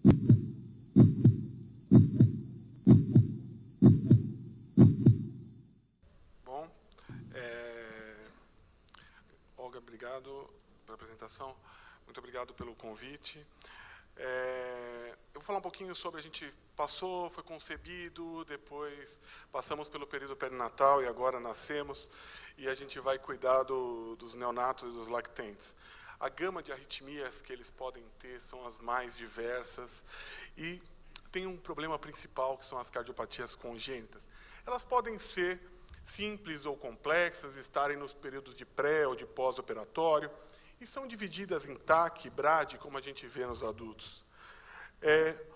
Bom, Olga, obrigado pela apresentação, muito obrigado pelo convite. Eu vou falar um pouquinho sobre a gente passou, foi concebido, depois passamos pelo período perinatal e agora nascemos, e a gente vai cuidar dos neonatos e dos lactentes. A gama de arritmias que eles podem ter são as mais diversas e tem um problema principal, que são as cardiopatias congênitas. Elas podem ser simples ou complexas, estarem nos períodos de pré ou de pós-operatório, e são divididas em TAC e BRAD, como a gente vê nos adultos.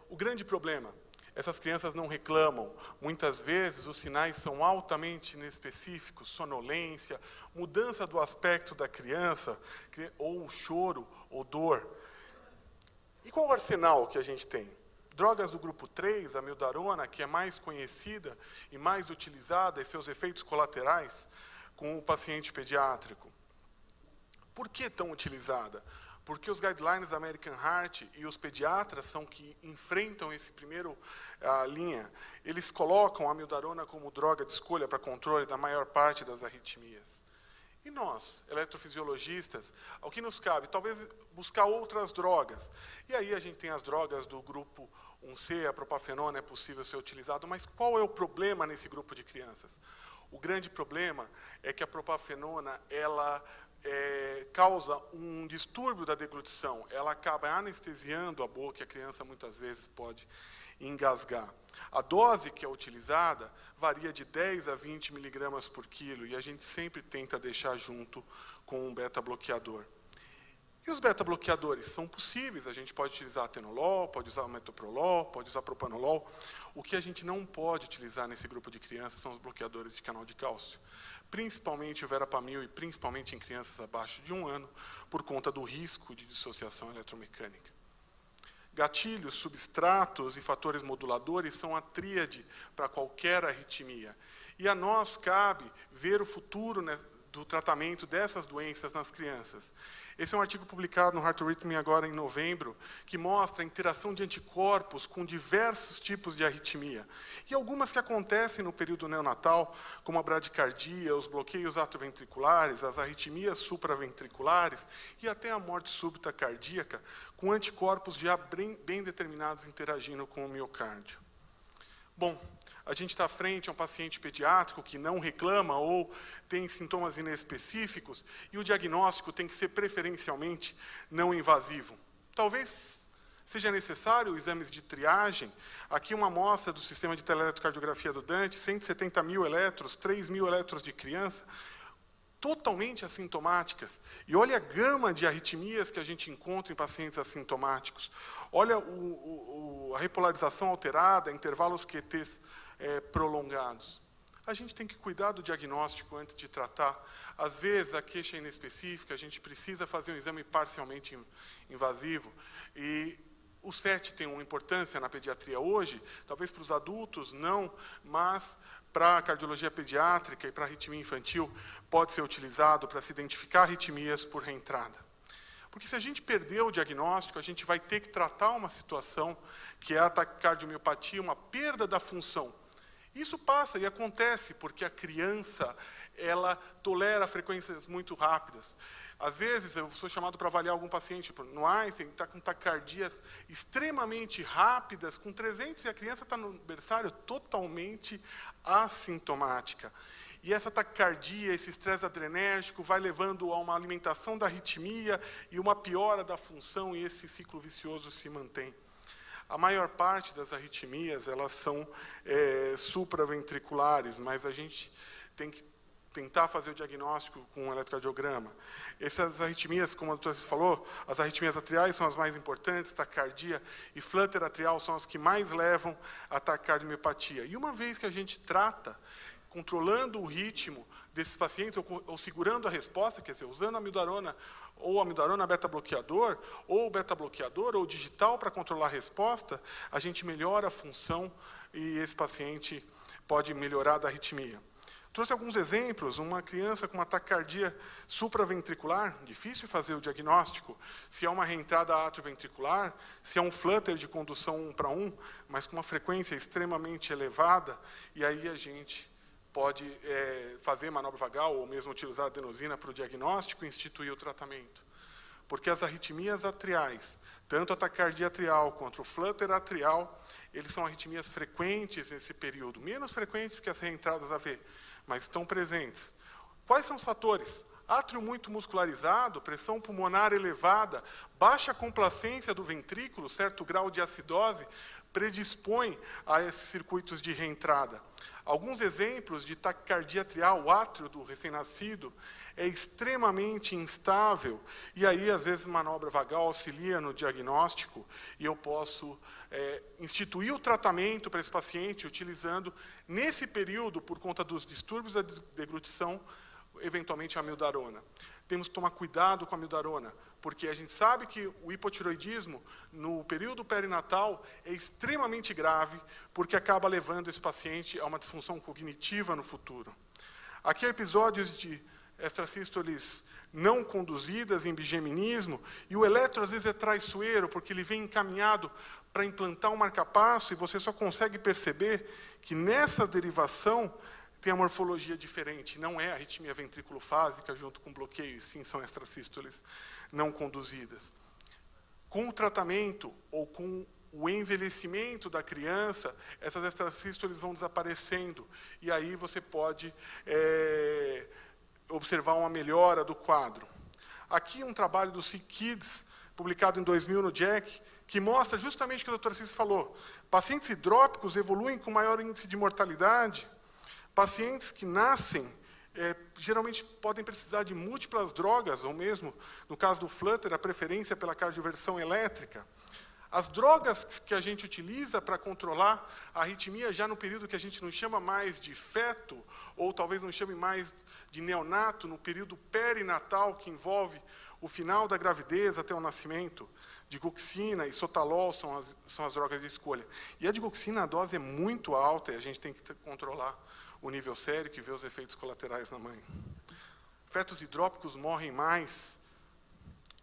O grande problema, essas crianças não reclamam. Muitas vezes os sinais são altamente inespecíficos, sonolência, mudança do aspecto da criança, ou choro ou dor. E qual o arsenal que a gente tem? Drogas do grupo 3, a amiodarona, que é mais conhecida e mais utilizada, e seus efeitos colaterais, com o paciente pediátrico. Por que tão utilizada? Porque os guidelines da American Heart e os pediatras são que enfrentam esse primeiro linha. Eles colocam a amiodarona como droga de escolha para controle da maior parte das arritmias. E nós, eletrofisiologistas, ao que nos cabe? Talvez buscar outras drogas. E aí a gente tem as drogas do grupo 1C, a propafenona é possível ser utilizado, mas qual é o problema nesse grupo de crianças? O grande problema é que a propafenona, ela causa um distúrbio da deglutição, ela acaba anestesiando a boca e a criança muitas vezes pode engasgar. A dose que é utilizada varia de 10 a 20 miligramas por quilo e a gente sempre tenta deixar junto com um beta-bloqueador. E os beta-bloqueadores são possíveis, a gente pode utilizar atenolol, pode usar metoprolol, pode usar propanolol. O que a gente não pode utilizar nesse grupo de crianças são os bloqueadores de canal de cálcio. Principalmente o verapamil e principalmente em crianças abaixo de 1 ano, por conta do risco de dissociação eletromecânica. Gatilhos, substratos e fatores moduladores são a tríade para qualquer arritmia. E a nós cabe ver o futuro do tratamento dessas doenças nas crianças. Esse é um artigo publicado no Heart Rhythm agora em novembro, que mostra a interação de anticorpos com diversos tipos de arritmia. E algumas que acontecem no período neonatal, como a bradicardia, os bloqueios atrioventriculares, as arritmias supraventriculares e até a morte súbita cardíaca, com anticorpos já bem determinados interagindo com o miocárdio. Bom, a gente está frente a um paciente pediátrico que não reclama ou tem sintomas inespecíficos e o diagnóstico tem que ser preferencialmente não invasivo. Talvez seja necessário exames de triagem. Aqui uma amostra do sistema de teleeletrocardiografia do Dante, 170 mil eletros, 3 mil eletros de criança, totalmente assintomáticas. E olha a gama de arritmias que a gente encontra em pacientes assintomáticos. Olha a repolarização alterada, intervalos QTs prolongados. A gente tem que cuidar do diagnóstico antes de tratar. Às vezes, a queixa é inespecífica, a gente precisa fazer um exame parcialmente invasivo. E o SET tem uma importância na pediatria hoje, talvez para os adultos não, mas para a cardiologia pediátrica e para a arritmia infantil pode ser utilizado para se identificar arritmias por reentrada. Porque se a gente perder o diagnóstico, a gente vai ter que tratar uma situação que é a taquicardiomiopatía, uma perda da função. Isso passa e acontece porque a criança, ela tolera frequências muito rápidas. Às vezes, eu sou chamado para avaliar algum paciente no Einstein, está com taquicardias extremamente rápidas, com 300, e a criança está no berçário totalmente assintomática. E essa taquicardia, esse estresse adrenérgico, vai levando a uma alimentação da arritmia e uma piora da função, e esse ciclo vicioso se mantém. A maior parte das arritmias, elas são supraventriculares, mas a gente tem que tentar fazer o diagnóstico com um eletrocardiograma. Essas arritmias, como a doutora falou, as arritmias atriais são as mais importantes, taquicardia e flutter atrial são as que mais levam a taquicardiomiopatía. E uma vez que a gente trata, controlando o ritmo desses pacientes, ou segurando a resposta, quer dizer, usando a amiodarona, ou amiodarona beta-bloqueador, ou beta-bloqueador, ou digital para controlar a resposta, a gente melhora a função e esse paciente pode melhorar da arritmia. Trouxe alguns exemplos. Uma criança com uma taquicardia supraventricular, difícil fazer o diagnóstico, se é uma reentrada atrioventricular, se é um flutter de condução 1:1, mas com uma frequência extremamente elevada, e aí a gente pode fazer manobra vagal ou mesmo utilizar a adenosina para o diagnóstico e instituir o tratamento. Porque as arritmias atriais, tanto a taquicardia atrial quanto o flutter atrial, eles são arritmias frequentes nesse período, menos frequentes que as reentradas AV, mas estão presentes. Quais são os fatores? Átrio muito muscularizado, pressão pulmonar elevada, baixa complacência do ventrículo, certo grau de acidose, predispõe a esses circuitos de reentrada. Alguns exemplos de taquicardia atrial, o átrio do recém-nascido é extremamente instável, e aí, às vezes, manobra vagal auxilia no diagnóstico, e eu posso instituir o tratamento para esse paciente, utilizando, nesse período, por conta dos distúrbios da deglutição, eventualmente a amiodarona. Temos que tomar cuidado com a amiodarona, porque a gente sabe que o hipotireoidismo, no período perinatal, é extremamente grave, porque acaba levando esse paciente a uma disfunção cognitiva no futuro. Aqui episódios de extrasístoles não conduzidas em bigeminismo, e o eletro às vezes é traiçoeiro, porque ele vem encaminhado para implantar um marcapasso, e você só consegue perceber que nessa derivação tem a morfologia diferente, não é a arritmia ventrículo-fásica junto com bloqueio, sim, são extrasístoles não conduzidas. Com o tratamento ou com o envelhecimento da criança, essas extrasístoles vão desaparecendo, e aí você pode observar uma melhora do quadro. Aqui um trabalho do Sick Kids, publicado em 2000 no JACC, que mostra justamente o que o Dr. Assis falou. Pacientes hidrópicos evoluem com maior índice de mortalidade. Pacientes que nascem, geralmente podem precisar de múltiplas drogas, ou mesmo, no caso do flutter, a preferência pela cardioversão elétrica. As drogas que a gente utiliza para controlar a arritmia já no período que a gente não chama mais de feto, ou talvez não chame mais de neonato, no período perinatal, que envolve o final da gravidez até o nascimento, digoxina e sotalol são as drogas de escolha. E a digoxina, a dose é muito alta, e a gente tem que controlar o nível sérico e ver os efeitos colaterais na mãe. Fetos hidrópicos morrem mais,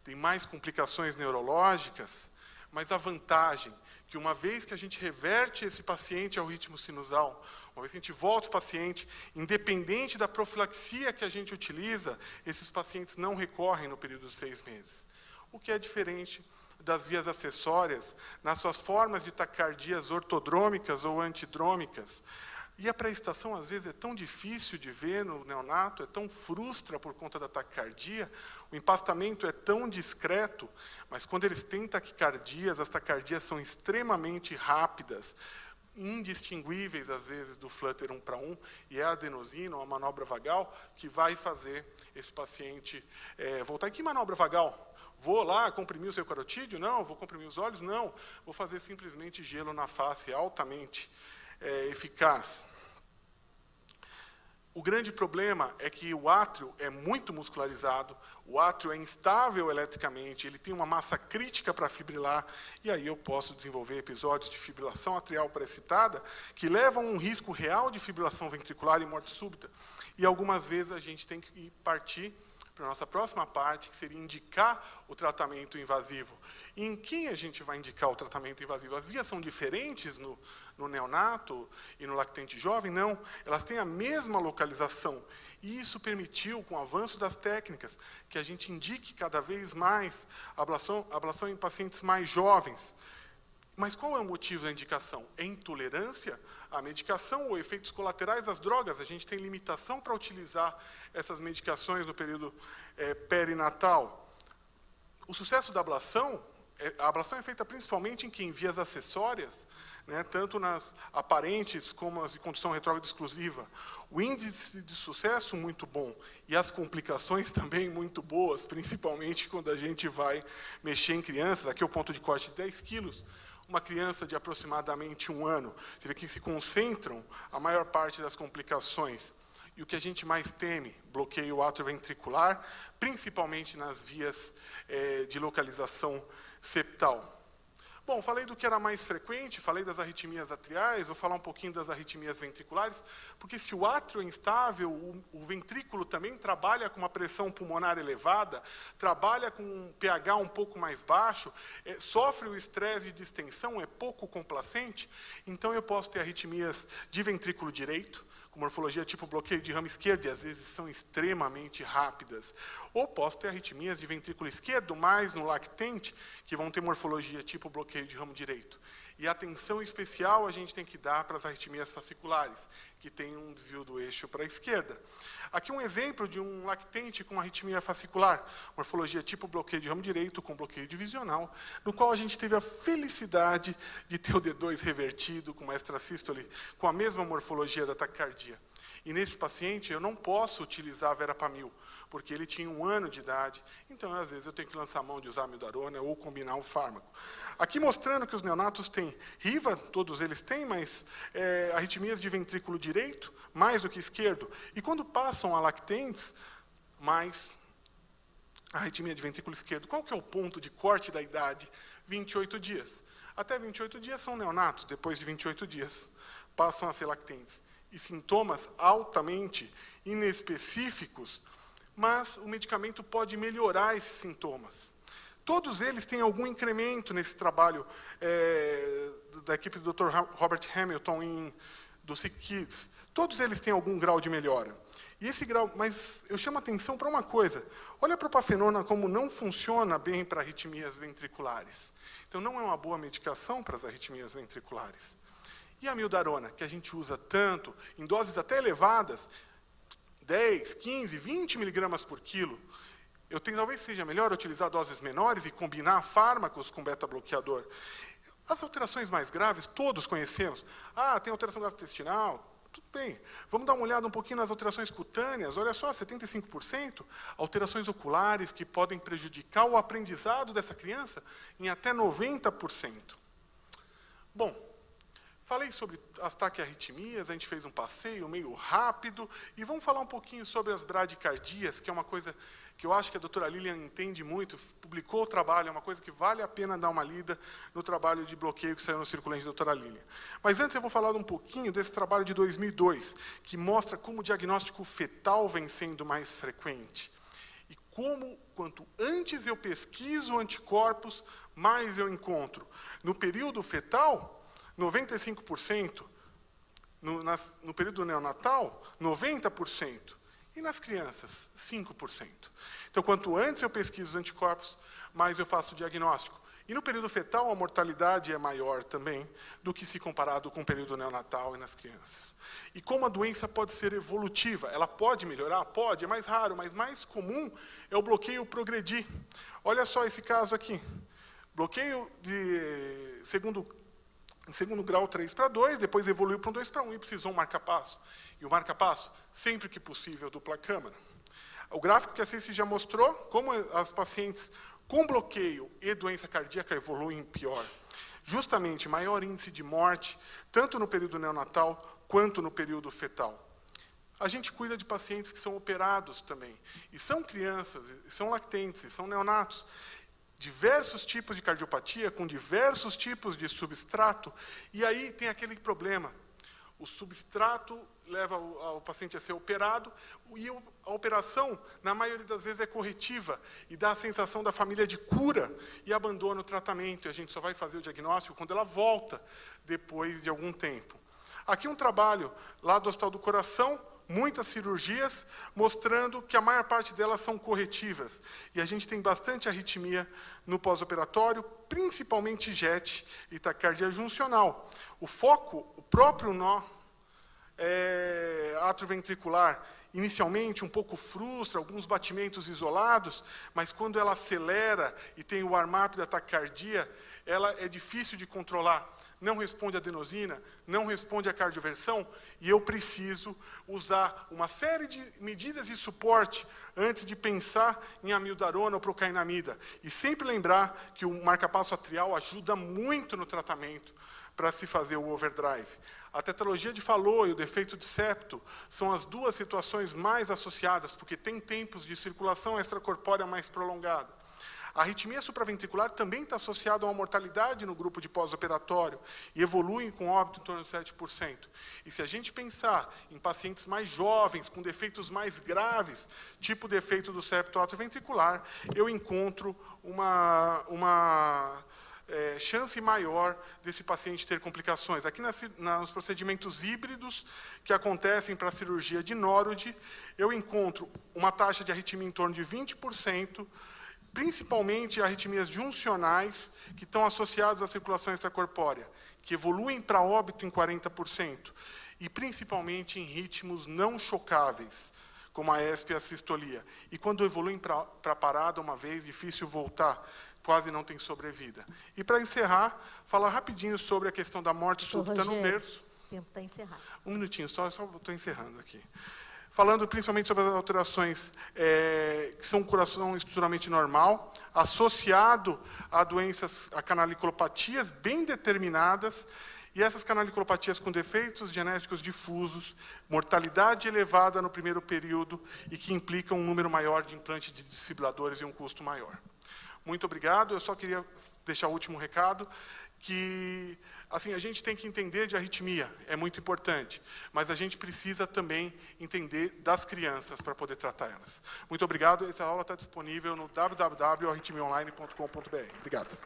têm mais complicações neurológicas, mas a vantagem que uma vez que a gente reverte esse paciente ao ritmo sinusal, uma vez que a gente volta esse paciente, independente da profilaxia que a gente utiliza, esses pacientes não recorrem no período de 6 meses. O que é diferente das vias acessórias, nas suas formas de taquicardias ortodrômicas ou antidrômicas. E a pré-estação, às vezes, é tão difícil de ver no neonato, é tão frustra por conta da taquicardia, o empastamento é tão discreto, mas quando eles têm taquicardias, as taquicardias são extremamente rápidas, indistinguíveis, às vezes, do flutter 1:1, e é a adenosina, ou a manobra vagal, que vai fazer esse paciente voltar. E que manobra vagal? Vou lá comprimir o seu carotídeo? Não. Vou comprimir os olhos? Não. Vou fazer simplesmente gelo na face, altamente eficaz. O grande problema é que o átrio é muito muscularizado, o átrio é instável eletricamente, ele tem uma massa crítica para fibrilar, e aí eu posso desenvolver episódios de fibrilação atrial pré-excitada que levam a um risco real de fibrilação ventricular e morte súbita. E algumas vezes a gente tem que partir para a nossa próxima parte, que seria indicar o tratamento invasivo. E em quem a gente vai indicar o tratamento invasivo? As vias são diferentes no neonato e no lactente jovem? Não, elas têm a mesma localização. E isso permitiu, com o avanço das técnicas, que a gente indique cada vez mais a ablação em pacientes mais jovens. Mas qual é o motivo da indicação? É intolerância à medicação ou efeitos colaterais das drogas? A gente tem limitação para utilizar essas medicações no período perinatal. O sucesso da ablação, a ablação é feita principalmente em vias acessórias, né, tanto nas aparentes como as de condução retrógrada exclusiva. O índice de sucesso muito bom e as complicações também muito boas, principalmente quando a gente vai mexer em crianças. Aqui é o ponto de corte de 10 quilos. Uma criança de aproximadamente 1 ano, você vê que se concentram a maior parte das complicações. E o que a gente mais teme, bloqueio atrioventricular, principalmente nas vias de localização septal. Bom, falei do que era mais frequente, falei das arritmias atriais, vou falar um pouquinho das arritmias ventriculares, porque se o átrio é instável, o ventrículo também trabalha com uma pressão pulmonar elevada, trabalha com um pH um pouco mais baixo, sofre o estresse de distensão, é pouco complacente, então eu posso ter arritmias de ventrículo direito, com morfologia tipo bloqueio de ramo esquerdo, e às vezes são extremamente rápidas. Ou posso ter arritmias de ventrículo esquerdo, mais no lactente, que vão ter morfologia tipo bloqueio de ramo direito. E atenção especial a gente tem que dar para as arritmias fasciculares, que tem um desvio do eixo para a esquerda. Aqui um exemplo de um lactente com arritmia fascicular, morfologia tipo bloqueio de ramo direito com bloqueio divisional, no qual a gente teve a felicidade de ter o D2 revertido com uma extrasístole, com a mesma morfologia da taquicardia. E nesse paciente eu não posso utilizar a verapamil, porque ele tinha 1 ano de idade, então às vezes eu tenho que lançar a mão de usar amiodarona ou combinar o fármaco. Aqui mostrando que os neonatos têm RIVA, todos eles têm, mas arritmias de ventrículo direito, mais do que esquerdo. E quando passam a lactentes, mais arritmia de ventrículo esquerdo. Qual que é o ponto de corte da idade? 28 dias. Até 28 dias são neonatos, depois de 28 dias passam a ser lactentes. E sintomas altamente inespecíficos, mas o medicamento pode melhorar esses sintomas. Todos eles têm algum incremento nesse trabalho da equipe do Dr. Robert Hamilton do Sick Kids. Todos eles têm algum grau de melhora. E esse grau, mas eu chamo a atenção para uma coisa. Olha a propafenona como não funciona bem para arritmias ventriculares. Então não é uma boa medicação para as arritmias ventriculares. E a amiodarona, que a gente usa tanto, em doses até elevadas, 10, 15, 20 miligramas por quilo, talvez seja melhor utilizar doses menores e combinar fármacos com beta-bloqueador. As alterações mais graves, todos conhecemos. Tem alteração gastrointestinal, tudo bem. Vamos dar uma olhada um pouquinho nas alterações cutâneas. Olha só, 75%. Alterações oculares que podem prejudicar o aprendizado dessa criança em até 90%. Bom, falei sobre as taquiarritmias, a gente fez um passeio meio rápido, e vamos falar um pouquinho sobre as bradicardias, que é uma coisa que eu acho que a doutora Lilian entende muito, publicou o trabalho, é uma coisa que vale a pena dar uma lida no trabalho de bloqueio que saiu no Circulante da doutora Lilian. Mas antes eu vou falar um pouquinho desse trabalho de 2002, que mostra como o diagnóstico fetal vem sendo mais frequente. E como, quanto antes eu pesquiso anticorpos, mais eu encontro. No período fetal, 95%, no período neonatal, 90%, e nas crianças, 5%. Então, quanto antes eu pesquiso os anticorpos, mais eu faço o diagnóstico. E no período fetal, a mortalidade é maior também do que se comparado com o período neonatal e nas crianças. E como a doença pode ser evolutiva, ela pode melhorar? Pode, é mais raro, mas mais comum é o bloqueio progredir. Olha só esse caso aqui. Bloqueio de em segundo grau 3/2, depois evoluiu para um 2/1 e precisou um marca-passo. E o marca-passo, sempre que possível, dupla câmara. O gráfico que a Cici já mostrou, como as pacientes com bloqueio e doença cardíaca evoluem pior. Justamente, maior índice de morte, tanto no período neonatal quanto no período fetal. A gente cuida de pacientes que são operados também. E são crianças, e são lactentes, e são neonatos. Diversos tipos de cardiopatia, com diversos tipos de substrato, e aí tem aquele problema. O substrato leva o paciente a ser operado, e a operação, na maioria das vezes, é corretiva, e dá a sensação da família de cura, e abandona o tratamento, e a gente só vai fazer o diagnóstico quando ela volta, depois de algum tempo. Aqui um trabalho lá do Hospital do Coração, muitas cirurgias, mostrando que a maior parte delas são corretivas. E a gente tem bastante arritmia no pós-operatório, principalmente JET e taquicardia juncional. O foco, o próprio nó atrioventricular, inicialmente um pouco frustra, alguns batimentos isolados, mas quando ela acelera e tem o warm-up da taquicardia, ela é difícil de controlar. Não responde a adenosina, não responde a cardioversão, e eu preciso usar uma série de medidas de suporte antes de pensar em amiodarona ou procainamida. E sempre lembrar que o marca-passo atrial ajuda muito no tratamento para se fazer o overdrive. A tetralogia de Fallot e o defeito de septo são as duas situações mais associadas, porque tem tempos de circulação extracorpórea mais prolongada. A arritmia supraventricular também está associada a uma mortalidade no grupo de pós-operatório e evolui com óbito em torno de 7%. E se a gente pensar em pacientes mais jovens, com defeitos mais graves, tipo defeito do septo atrioventricular, eu encontro uma chance maior desse paciente ter complicações. Aqui nos procedimentos híbridos que acontecem para a cirurgia de Norwood, eu encontro uma taxa de arritmia em torno de 20%, principalmente arritmias juncionais, que estão associadas à circulação extracorpórea, que evoluem para óbito em 40%, e principalmente em ritmos não chocáveis, como a ESP e a sistolia. E quando evoluem para parada uma vez, difícil voltar, quase não tem sobrevida. E, para encerrar, falar rapidinho sobre a questão da morte súbita no berço. O tempo está encerrado. Um minutinho, só estou encerrando aqui. Falando principalmente sobre as alterações que são coração estruturalmente normal, associado a doenças, a canalicopatias bem determinadas, e essas canalicopatias com defeitos genéticos difusos, mortalidade elevada no primeiro período e que implicam um número maior de implantes de desfibriladores e um custo maior. Muito obrigado. Eu só queria deixar o último recado, que assim, a gente tem que entender de arritmia, é muito importante, mas a gente precisa também entender das crianças para poder tratar elas. Muito obrigado. Essa aula está disponível no www.arritmiaonline.com.br. Obrigado.